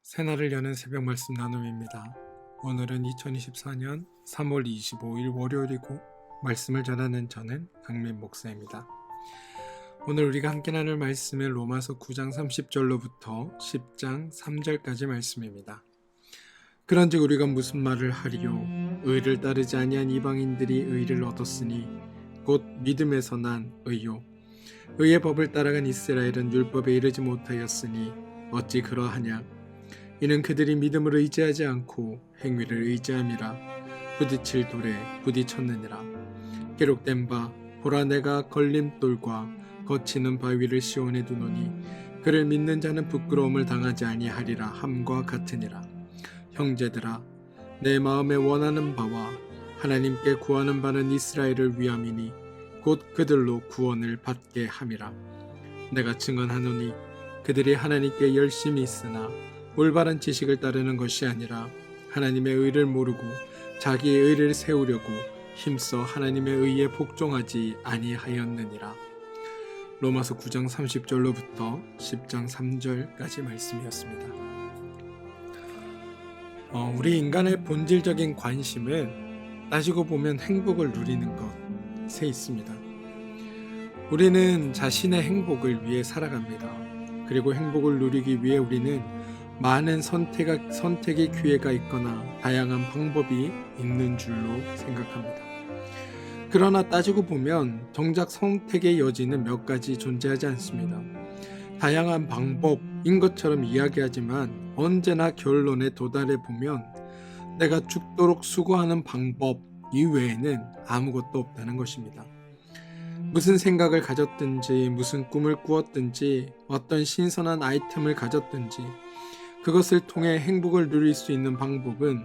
새날을 여는 새벽 말씀 나눔입니다. 오늘은 2024년 3월 25일 월요일이고 말씀을 전하는 저는 강민 목사입니다. 오늘 우리가 함께 나눌 말씀은 로마서 9장 30절로부터 10장 3절까지 말씀입니다. 그런즉 우리가 무슨 말을 하리요? 의를 따르지 아니한 이방인들이 의를 얻었으니 곧 믿음에서 난 의요. 의의 법을 따라간 이스라엘은 율법에 이르지 못하였으니 어찌 그러하냐? 이는 그들이 믿음을 의지하지 않고 행위를 의지함이라. 부딪힐 돌에 부딪혔느니라. 기록된 바 보라 내가 걸림돌과 거치는 바위를 시온에 두노니 그를 믿는 자는 부끄러움을 당하지 아니하리라 함과 같으니라. 형제들아, 내 마음에 원하는 바와 하나님께 구하는 바는 이스라엘을 위함이니 곧 그들로 구원을 받게 함이라. 내가 증언하노니 그들이 하나님께 열심히 있으나 올바른 지식을 따르는 것이 아니라 하나님의 의를 모르고 자기의 의를 세우려고 힘써 하나님의 의에 복종하지 아니하였느니라. 로마서 9장 30절로부터 10장 3절까지 말씀이었습니다. 우리 인간의 본질적인 관심은 따지고 보면 행복을 누리는 것에 있습니다. 우리는 자신의 행복을 위해 살아갑니다. 그리고 행복을 누리기 위해 우리는 많은 선택의 기회가 있거나 다양한 방법이 있는 줄로 생각합니다. 그러나 따지고 보면 정작 선택의 여지는 몇 가지 존재하지 않습니다. 다양한 방법인 것처럼 이야기하지만 언제나 결론에 도달해 보면 내가 죽도록 수고하는 방법 이외에는 아무것도 없다는 것입니다. 무슨 생각을 가졌든지 무슨 꿈을 꾸었든지 어떤 신선한 아이템을 가졌든지 그것을 통해 행복을 누릴 수 있는 방법은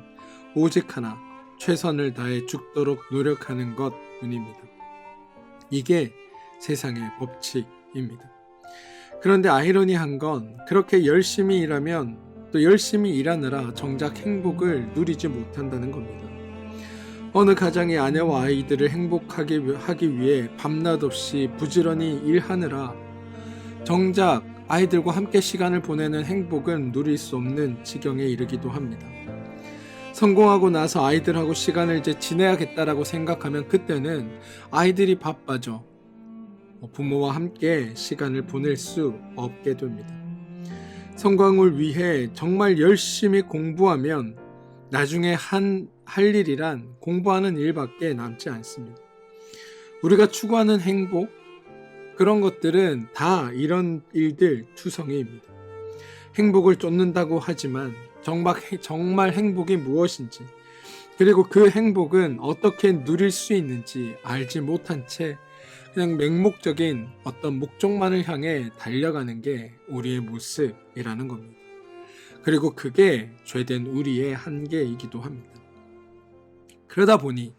오직 하나, 최선을 다해 죽도록 노력하는 것 뿐입니다. 이게 세상의 법칙입니다. 그런데 아이러니한 건 그렇게 열심히 일하면 또 열심히 일하느라 정작 행복을 누리지 못한다는 겁니다. 어느 가정의 아내와 아이들을 행복하게 하기 위해 밤낮 없이 부지런히 일하느라 정작 아이들과 함께 시간을 보내는 행복은 누릴 수 없는 지경에 이르기도 합니다. 성공하고 나서 아이들하고 시간을 이제 지내야겠다라고 생각하면 그때는 아이들이 바빠져 부모와 함께 시간을 보낼 수 없게 됩니다. 성공을 위해 정말 열심히 공부하면 나중에 할 일이란 공부하는 일밖에 남지 않습니다. 우리가 추구하는 행복, 그런 것들은 다 이런 일들 투성이입니다. 행복을 쫓는다고 하지만 정말 행복이 무엇인지 그리고 그 행복은 어떻게 누릴 수 있는지 알지 못한 채 그냥 맹목적인 어떤 목적만을 향해 달려가는 게 우리의 모습이라는 겁니다. 그리고 그게 죄된 우리의 한계이기도 합니다. 그러다 보니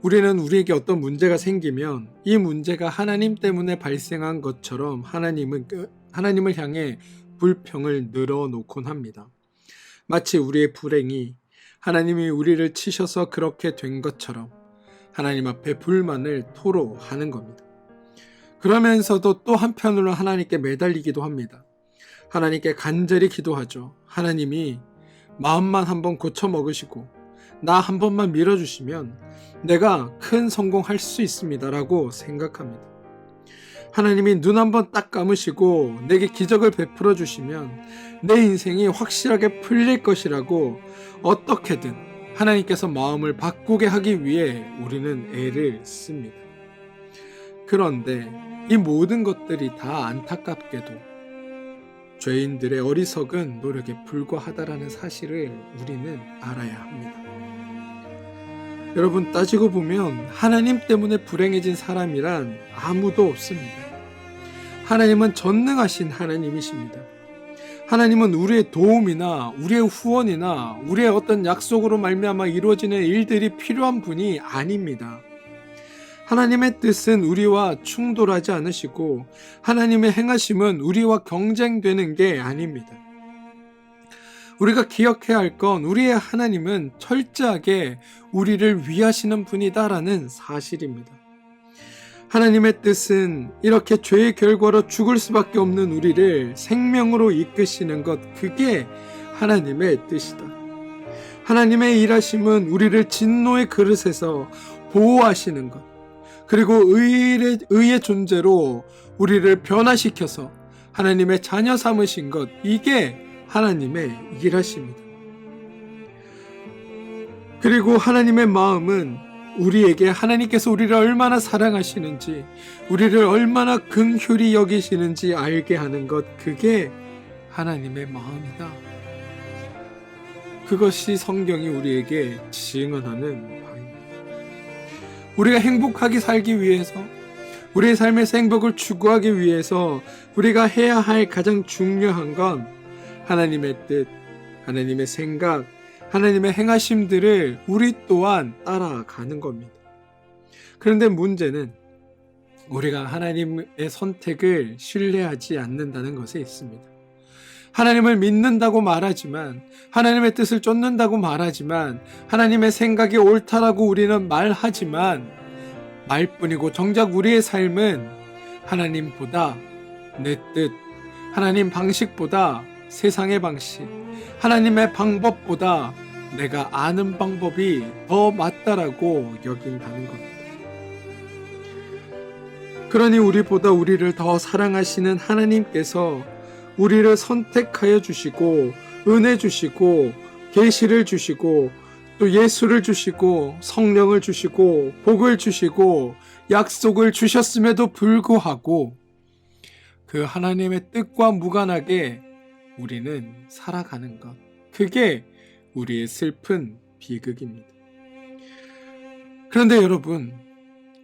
우리는 우리에게 어떤 문제가 생기면 이 문제가 하나님 때문에 발생한 것처럼 하나님을 향해 불평을 늘어놓곤 합니다. 마치 우리의 불행이 하나님이 우리를 치셔서 그렇게 된 것처럼 하나님 앞에 불만을 토로하는 겁니다. 그러면서도 또 한편으로 하나님께 매달리기도 합니다. 하나님께 간절히 기도하죠. 하나님이 마음만 한번 고쳐 먹으시고 나 한 번만 밀어주시면 내가 큰 성공할 수 있습니다 라고 생각합니다. 하나님이 눈 한번 딱 감으시고 내게 기적을 베풀어 주시면 내 인생이 확실하게 풀릴 것이라고 어떻게든 하나님께서 마음을 바꾸게 하기 위해 우리는 애를 씁니다. 그런데 이 모든 것들이 다 안타깝게도 죄인들의 어리석은 노력에 불과하다라는 사실을 우리는 알아야 합니다. 여러분, 따지고 보면 하나님 때문에 불행해진 사람이란 아무도 없습니다. 하나님은 전능하신 하나님이십니다. 하나님은 우리의 도움이나 우리의 후원이나 우리의 어떤 약속으로 말미암아 이루어지는 일들이 필요한 분이 아닙니다. 하나님의 뜻은 우리와 충돌하지 않으시고 하나님의 행하심은 우리와 경쟁되는 게 아닙니다. 우리가 기억해야 할 건 우리의 하나님은 철저하게 우리를 위하시는 분이다라는 사실입니다. 하나님의 뜻은 이렇게 죄의 결과로 죽을 수밖에 없는 우리를 생명으로 이끄시는 것, 그게 하나님의 뜻이다. 하나님의 일하심은 우리를 진노의 그릇에서 보호하시는 것, 그리고 의의 존재로 우리를 변화시켜서 하나님의 자녀 삼으신 것, 이게 하나님의 일하심이다. 그리고 하나님의 마음은 우리에게 하나님께서 우리를 얼마나 사랑하시는지, 우리를 얼마나 긍휼히 여기시는지 알게 하는 것, 그게 하나님의 마음이다. 그것이 성경이 우리에게 증언하는 바입니다. 우리가 행복하게 살기 위해서, 우리의 삶에서 행복을 추구하기 위해서 우리가 해야 할 가장 중요한 건 하나님의 뜻, 하나님의 생각, 하나님의 행하심들을 우리 또한 따라가는 겁니다. 그런데 문제는 우리가 하나님의 선택을 신뢰하지 않는다는 것에 있습니다. 하나님을 믿는다고 말하지만, 하나님의 뜻을 쫓는다고 말하지만, 하나님의 생각이 옳다라고 우리는 말하지만 말뿐이고 정작 우리의 삶은 하나님보다 내 뜻, 하나님 방식보다 세상의 방식, 하나님의 방법보다 내가 아는 방법이 더 맞다라고 여긴다는 겁니다. 그러니 우리보다 우리를 더 사랑하시는 하나님께서 우리를 선택하여 주시고 은혜 주시고 계시를 주시고 또 예수를 주시고 성령을 주시고 복을 주시고 약속을 주셨음에도 불구하고 그 하나님의 뜻과 무관하게 우리는 살아가는 것, 그게 우리의 슬픈 비극입니다. 그런데 여러분,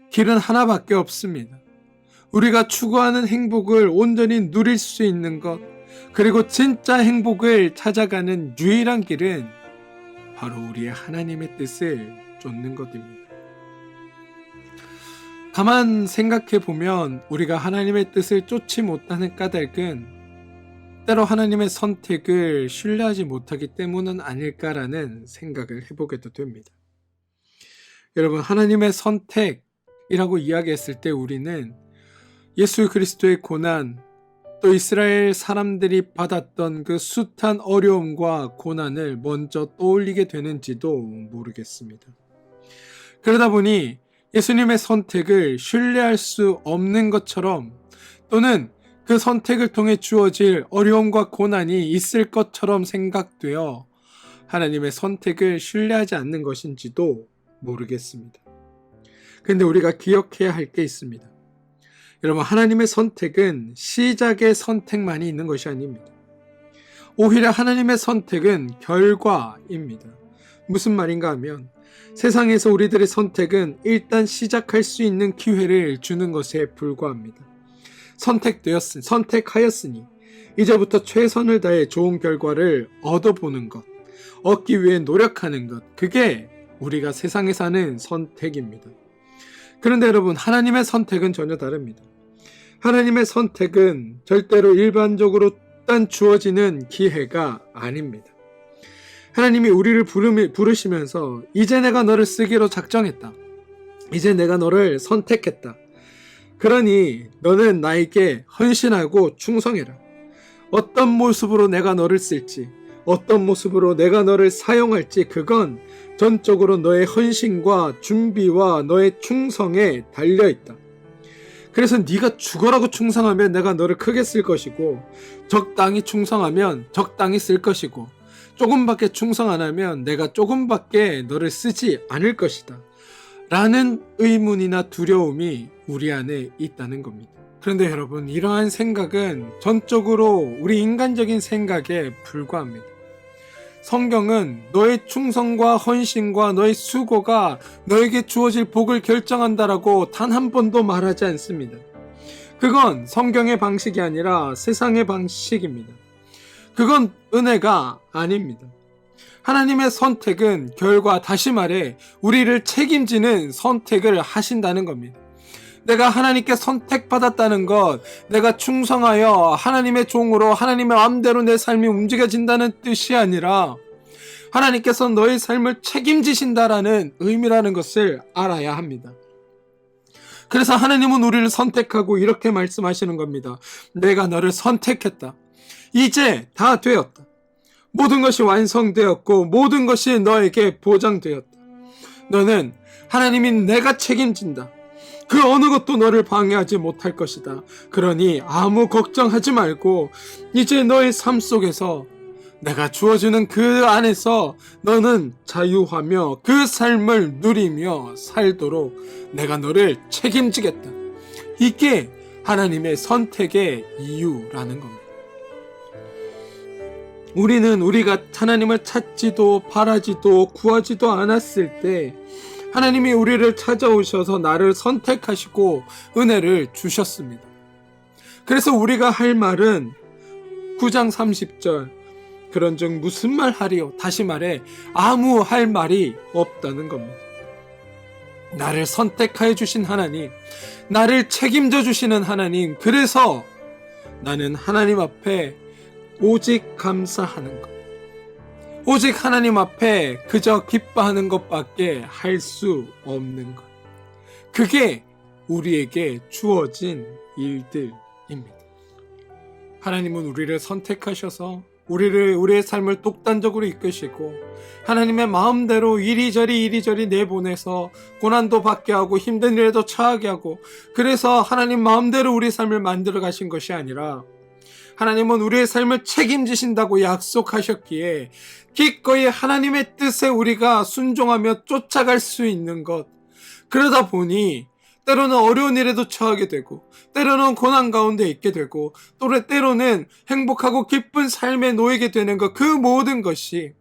길은 하나밖에 없습니다. 우리가 추구하는 행복을 온전히 누릴 수 있는 것, 그리고 진짜 행복을 찾아가는 유일한 길은 바로 우리의 하나님의 뜻을 쫓는 것입니다. 가만 생각해 보면 우리가 하나님의 뜻을 쫓지 못하는 까닭은 때로 하나님의 선택을 신뢰하지 못하기 때문은 아닐까라는 생각을 해보게도 됩니다. 여러분, 하나님의 선택이라고 이야기했을 때 우리는 예수 그리스도의 고난, 또 이스라엘 사람들이 받았던 그 숱한 어려움과 고난을 먼저 떠올리게 되는지도 모르겠습니다. 그러다 보니 예수님의 선택을 신뢰할 수 없는 것처럼, 또는 그 선택을 통해 주어질 어려움과 고난이 있을 것처럼 생각되어 하나님의 선택을 신뢰하지 않는 것인지도 모르겠습니다. 그런데 우리가 기억해야 할 게 있습니다. 여러분, 하나님의 선택은 시작의 선택만이 있는 것이 아닙니다. 오히려 하나님의 선택은 결과입니다. 무슨 말인가 하면 세상에서 우리들의 선택은 일단 시작할 수 있는 기회를 주는 것에 불과합니다. 선택하였으니 이제부터 최선을 다해 좋은 결과를 얻어보는 것, 얻기 위해 노력하는 것, 그게 우리가 세상에 사는 선택입니다. 그런데 여러분, 하나님의 선택은 전혀 다릅니다. 하나님의 선택은 절대로 일반적으로 딴 주어지는 기회가 아닙니다. 하나님이 우리를 부르시면서 이제 내가 너를 쓰기로 작정했다. 이제 내가 너를 선택했다. 그러니 너는 나에게 헌신하고 충성해라. 어떤 모습으로 내가 너를 쓸지, 어떤 모습으로 내가 너를 사용할지, 그건 전적으로 너의 헌신과 준비와 너의 충성에 달려있다. 그래서 네가 죽어라고 충성하면 내가 너를 크게 쓸 것이고, 적당히 충성하면 적당히 쓸 것이고, 조금밖에 충성 안 하면 내가 조금밖에 너를 쓰지 않을 것이다 라는 의문이나 두려움이 우리 안에 있다는 겁니다. 그런데 여러분, 이러한 생각은 전적으로 우리 인간적인 생각에 불과합니다. 성경은 너의 충성과 헌신과 너의 수고가 너에게 주어질 복을 결정한다라고 단 한 번도 말하지 않습니다. 그건 성경의 방식이 아니라 세상의 방식입니다. 그건 은혜가 아닙니다. 하나님의 선택은 결과, 다시 말해 우리를 책임지는 선택을 하신다는 겁니다. 내가 하나님께 선택받았다는 것, 내가 충성하여 하나님의 종으로 하나님의 마음대로 내 삶이 움직여진다는 뜻이 아니라 하나님께서 너의 삶을 책임지신다라는 의미라는 것을 알아야 합니다. 그래서 하나님은 우리를 선택하고 이렇게 말씀하시는 겁니다. 내가 너를 선택했다. 이제 다 되었다. 모든 것이 완성되었고 모든 것이 너에게 보장되었다. 너는 하나님이 내가 책임진다. 그 어느 것도 너를 방해하지 못할 것이다. 그러니 아무 걱정하지 말고 이제 너의 삶 속에서 내가 주어주는 그 안에서 너는 자유하며 그 삶을 누리며 살도록 내가 너를 책임지겠다. 이게 하나님의 선택의 이유라는 겁니다. 우리는 우리가 하나님을 찾지도 바라지도 구하지도 않았을 때 하나님이 우리를 찾아오셔서 나를 선택하시고 은혜를 주셨습니다. 그래서 우리가 할 말은 9장 30절 그런즉 무슨 말 하리요? 다시 말해 아무 할 말이 없다는 겁니다. 나를 선택하여 주신 하나님, 나를 책임져 주시는 하나님, 그래서 나는 하나님 앞에 오직 감사하는 것, 오직 하나님 앞에 그저 기뻐하는 것밖에 할 수 없는 것, 그게 우리에게 주어진 일들입니다. 하나님은 우리를 선택하셔서 우리의 삶을 독단적으로 이끄시고 하나님의 마음대로 이리저리 내보내서 고난도 받게 하고 힘든 일에도 처하게 하고, 그래서 하나님 마음대로 우리 삶을 만들어 가신 것이 아니라 하나님은 우리의 삶을 책임지신다고 약속하셨기에 기꺼이 하나님의 뜻에 우리가 순종하며 쫓아갈 수 있는 것, 그러다 보니 때로는 어려운 일에도 처하게 되고 때로는 고난 가운데 있게 되고 또 때로는 행복하고 기쁜 삶에 놓이게 되는 것, 그 모든 것이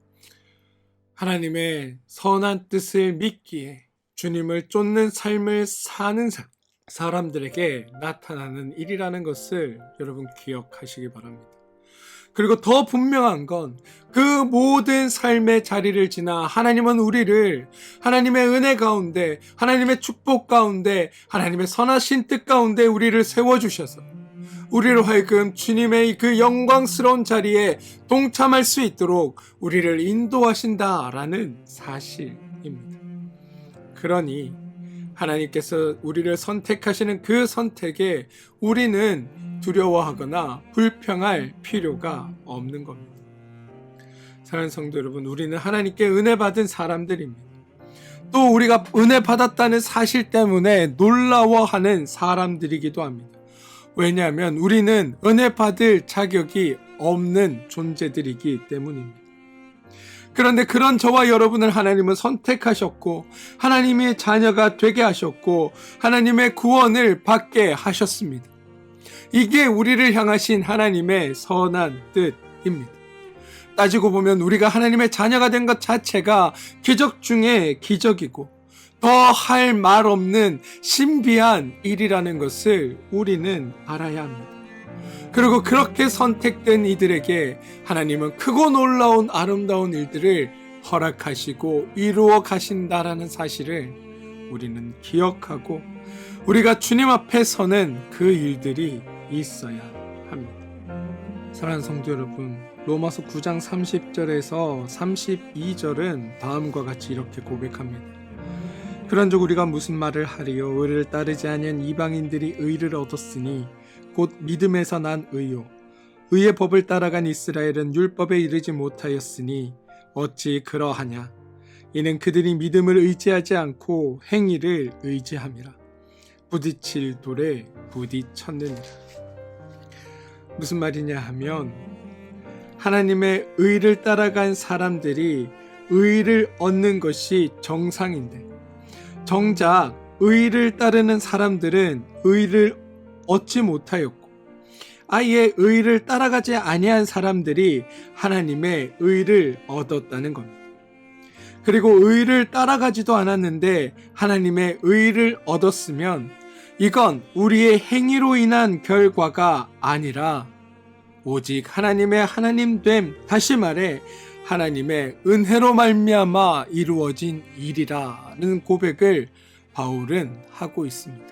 하나님의 선한 뜻을 믿기에 주님을 쫓는 삶을 사는 사람들에게 나타나는 일이라는 것을 여러분 기억하시기 바랍니다. 그리고 더 분명한 건 그 모든 삶의 자리를 지나 하나님은 우리를 하나님의 은혜 가운데, 하나님의 축복 가운데, 하나님의 선하신 뜻 가운데 우리를 세워주셔서 우리를 하여금 주님의 그 영광스러운 자리에 동참할 수 있도록 우리를 인도하신다라는 사실입니다. 그러니 하나님께서 우리를 선택하시는 그 선택에 우리는 두려워하거나 불평할 필요가 없는 겁니다. 사랑하는 성도 여러분, 우리는 하나님께 은혜 받은 사람들입니다. 또 우리가 은혜 받았다는 사실 때문에 놀라워하는 사람들이기도 합니다. 왜냐하면 우리는 은혜 받을 자격이 없는 존재들이기 때문입니다. 그런데 그런 저와 여러분을 하나님은 선택하셨고 하나님의 자녀가 되게 하셨고 하나님의 구원을 받게 하셨습니다. 이게 우리를 향하신 하나님의 선한 뜻입니다. 따지고 보면 우리가 하나님의 자녀가 된 것 자체가 기적 중에 기적이고 더 할 말 없는 신비한 일이라는 것을 우리는 알아야 합니다. 그리고 그렇게 선택된 이들에게 하나님은 크고 놀라운 아름다운 일들을 허락하시고 이루어 가신다라는 사실을 우리는 기억하고 우리가 주님 앞에 서는 그 일들이 있어야 합니다. 사랑하는 성도 여러분, 로마서 9장 30절에서 32절은 다음과 같이 이렇게 고백합니다. 그런즉 우리가 무슨 말을 하리요? 의를 따르지 아니한 이방인들이 의를 얻었으니 곧 믿음에서 난 의요. 의의 법을 따라간 이스라엘은 율법에 이르지 못하였으니 어찌 그러하냐? 이는 그들이 믿음을 의지하지 않고 행위를 의지함이라. 부딪힐 돌에 부딪혔느니라. 무슨 말이냐 하면 하나님의 의를 따라간 사람들이 의를 얻는 것이 정상인데 정작 의를 따르는 사람들은 의를 얻지 못하였고 아예 의를 따라가지 아니한 사람들이 하나님의 의를 얻었다는 겁니다. 그리고 의를 따라가지도 않았는데 하나님의 의를 얻었으면 이건 우리의 행위로 인한 결과가 아니라 오직 하나님의 하나님됨, 다시 말해 하나님의 은혜로 말미암아 이루어진 일이라는 고백을 바울은 하고 있습니다.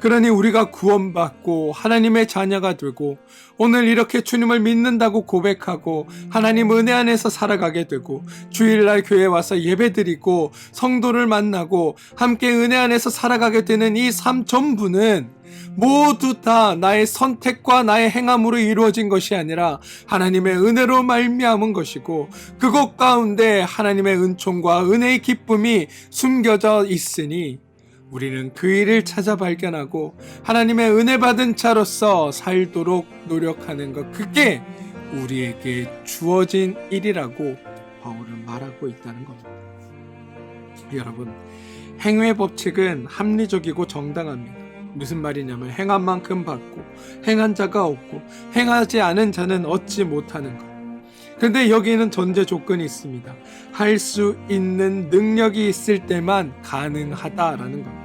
그러니 우리가 구원받고 하나님의 자녀가 되고 오늘 이렇게 주님을 믿는다고 고백하고 하나님 은혜 안에서 살아가게 되고 주일날 교회 와서 예배드리고 성도를 만나고 함께 은혜 안에서 살아가게 되는 이 삶 전부는 모두 다 나의 선택과 나의 행함으로 이루어진 것이 아니라 하나님의 은혜로 말미암은 것이고 그것 가운데 하나님의 은총과 은혜의 기쁨이 숨겨져 있으니 우리는 그 일을 찾아 발견하고 하나님의 은혜 받은 자로서 살도록 노력하는 것, 그게 우리에게 주어진 일이라고 바울은 말하고 있다는 겁니다. 여러분, 행위의 법칙은 합리적이고 정당합니다. 무슨 말이냐면 행한 만큼 받고 행한 자가 없고 행하지 않은 자는 얻지 못하는 것. 그런데 여기에는 전제 조건이 있습니다. 할 수 있는 능력이 있을 때만 가능하다라는 겁니다.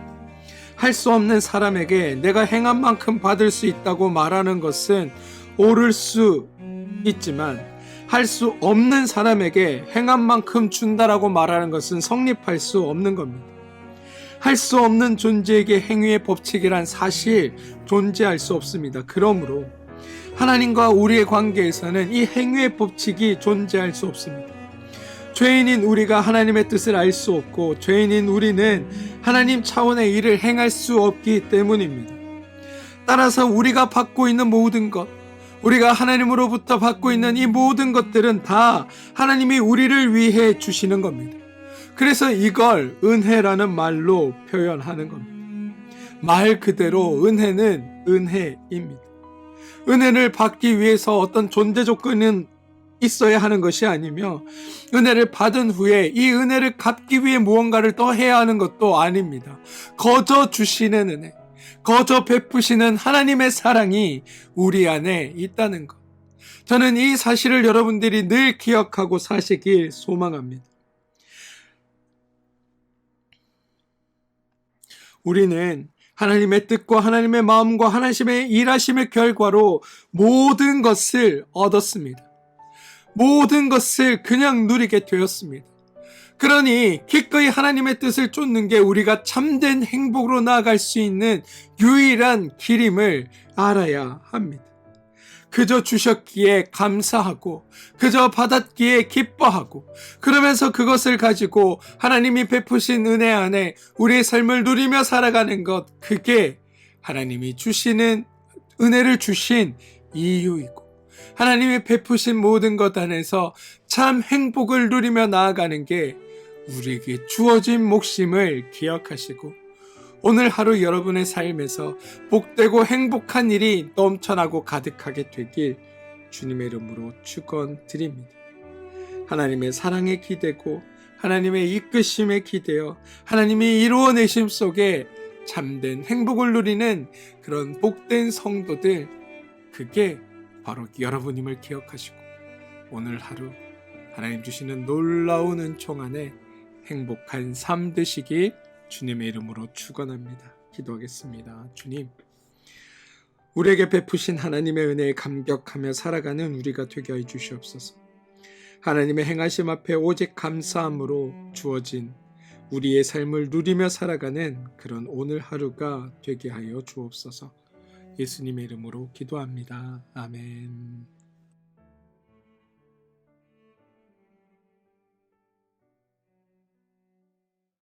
할 수 없는 사람에게 내가 행한 만큼 받을 수 있다고 말하는 것은 옳을 수 있지만 할 수 없는 사람에게 행한 만큼 준다라고 말하는 것은 성립할 수 없는 겁니다. 할 수 없는 존재에게 행위의 법칙이란 사실 존재할 수 없습니다. 그러므로 하나님과 우리의 관계에서는 이 행위의 법칙이 존재할 수 없습니다. 죄인인 우리가 하나님의 뜻을 알 수 없고 죄인인 우리는 하나님 차원의 일을 행할 수 없기 때문입니다. 따라서 우리가 받고 있는 모든 것, 우리가 하나님으로부터 받고 있는 이 모든 것들은 다 하나님이 우리를 위해 주시는 겁니다. 그래서 이걸 은혜라는 말로 표현하는 겁니다. 말 그대로 은혜는 은혜입니다. 은혜를 받기 위해서 어떤 존재 조건은 있어야 하는 것이 아니며 은혜를 받은 후에 이 은혜를 갚기 위해 무언가를 더 해야 하는 것도 아닙니다. 거저 주시는 은혜, 거저 베푸시는 하나님의 사랑이 우리 안에 있다는 것. 저는 이 사실을 여러분들이 늘 기억하고 사시길 소망합니다. 우리는 하나님의 뜻과 하나님의 마음과 하나님의 일하심의 결과로 모든 것을 얻었습니다. 모든 것을 그냥 누리게 되었습니다. 그러니 기꺼이 하나님의 뜻을 쫓는 게 우리가 참된 행복으로 나아갈 수 있는 유일한 길임을 알아야 합니다. 그저 주셨기에 감사하고 그저 받았기에 기뻐하고 그러면서 그것을 가지고 하나님이 베푸신 은혜 안에 우리의 삶을 누리며 살아가는 것, 그게 하나님이 주시는 은혜를 주신 이유이고 하나님이 베푸신 모든 것 안에서 참 행복을 누리며 나아가는 게 우리에게 주어진 몫임을 기억하시고 오늘 하루 여러분의 삶에서 복되고 행복한 일이 넘쳐나고 가득하게 되길 주님의 이름으로 축원드립니다. 하나님의 사랑에 기대고 하나님의 이끄심에 기대어 하나님이 이루어내심 속에 참된 행복을 누리는 그런 복된 성도들, 그게 바로 여러분임을 기억하시고 오늘 하루 하나님 주시는 놀라운 은총 안에 행복한 삶 되시길 주님의 이름으로 축원합니다. 기도하겠습니다. 주님, 우리에게 베푸신 하나님의 은혜에 감격하며 살아가는 우리가 되게 해 주시옵소서. 하나님의 행하심 앞에 오직 감사함으로 주어진 우리의 삶을 누리며 살아가는 그런 오늘 하루가 되게 하여 주옵소서. 예수님의 이름으로 기도합니다. 아멘.